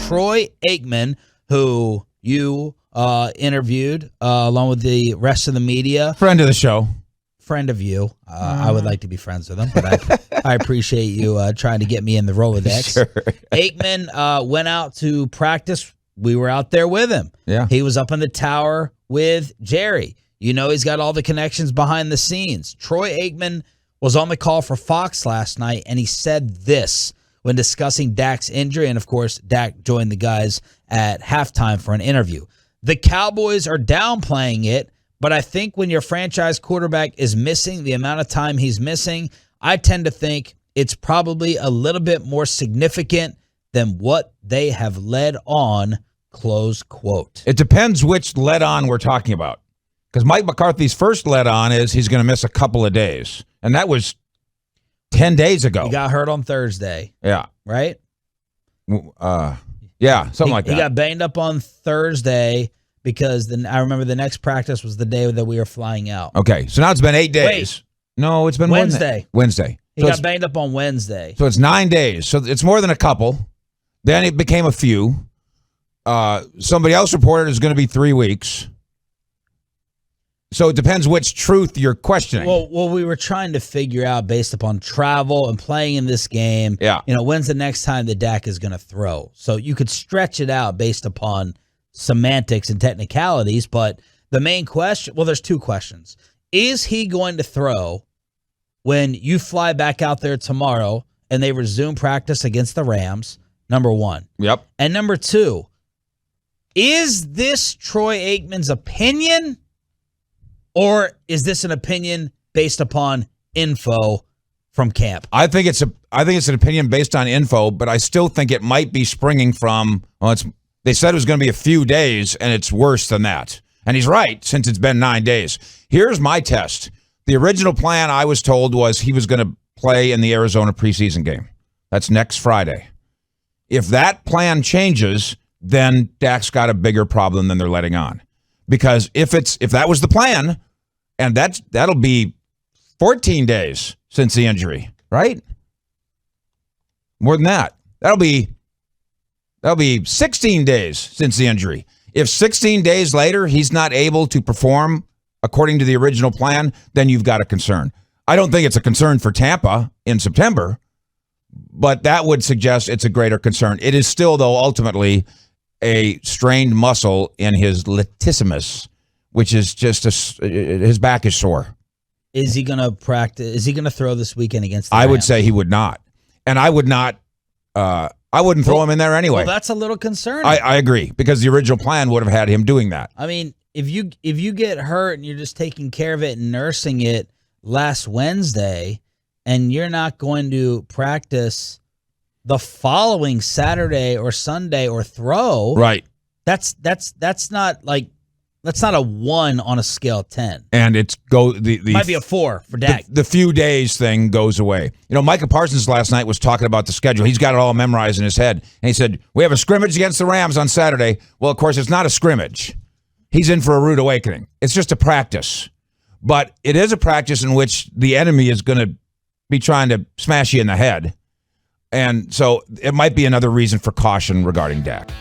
Troy Aikman, who you interviewed along with the rest of the media. Friend of the show. Friend of you. I would like to be friends with him, but I appreciate you trying to get me in the Rolodex. Sure. Aikman went out to practice. We were out there with him. Yeah. He was up in the tower with Jerry. You know, he's got all the connections behind the scenes. Troy Aikman was on the call for Fox last night, and he said this when discussing Dak's injury. And, of course, Dak joined the guys at halftime for an interview. The Cowboys are downplaying it, but I think when your franchise quarterback is missing the amount of time he's missing, I tend to think it's probably a little bit more significant than what they have led on, close quote. It depends which led on we're talking about. Because Mike McCarthy's first led on is he's going to miss a couple of days. And that was 10 days ago. He got hurt on Thursday. Yeah. Right? Yeah, something like that. He got banged up on Thursday because I remember the next practice was the day that we were flying out. Okay, so now it's been 8 days. No, it's been Wednesday. Wednesday. He got banged up on Wednesday. So it's 9 days. So it's more than a couple. Then it became a few. Somebody else reported it's going to be 3 weeks. So it depends which truth you're questioning. Well, we were trying to figure out based upon travel and playing in this game. Yeah. You know, when's the next time that Dak is going to throw? So you could stretch it out based upon semantics and technicalities, but the main question, well, there's two questions. Is he going to throw when you fly back out there tomorrow and they resume practice against the Rams? Number one. Yep. And number two, is this Troy Aikman's opinion? Or is this an opinion based upon info from camp? I think it's an opinion based on info, but I still think it might be springing from. Well, they said it was going to be a few days, and it's worse than that. And he's right, since it's been 9 days. Here's my test. The original plan I was told was he was going to play in the Arizona preseason game. That's next Friday. If that plan changes, then Dak's got a bigger problem than they're letting on. Because if that was the plan, and that'll be 14 days since the injury, right? More than that. That'll be 16 days since the injury. If 16 days later he's not able to perform according to the original plan, then you've got a concern. I don't think it's a concern for Tampa in September, but that would suggest it's a greater concern. It is still, though, ultimately a strained muscle in his latissimus, which is just his back is sore. Is he going to practice? Is he going to throw this weekend against the Rams? I would say he would not. And I would not. I wouldn't throw him in there anyway. Well, that's a little concerning. I agree, because the original plan would have had him doing that. I mean, if you get hurt and you're just taking care of it and nursing it last Wednesday, and you're not going to practice the following Saturday or Sunday or throw, right? That's not like that's not a 1 on a scale of 10. And it's might be a 4 for Dak. The few days thing goes away. You know, Micah Parsons last night was talking about the schedule. He's got it all memorized in his head, and he said, "We have a scrimmage against the Rams on Saturday." Well, of course, it's not a scrimmage. He's in for a rude awakening. It's just a practice, but it is a practice in which the enemy is going to be trying to smash you in the head. And so it might be another reason for caution regarding Dak.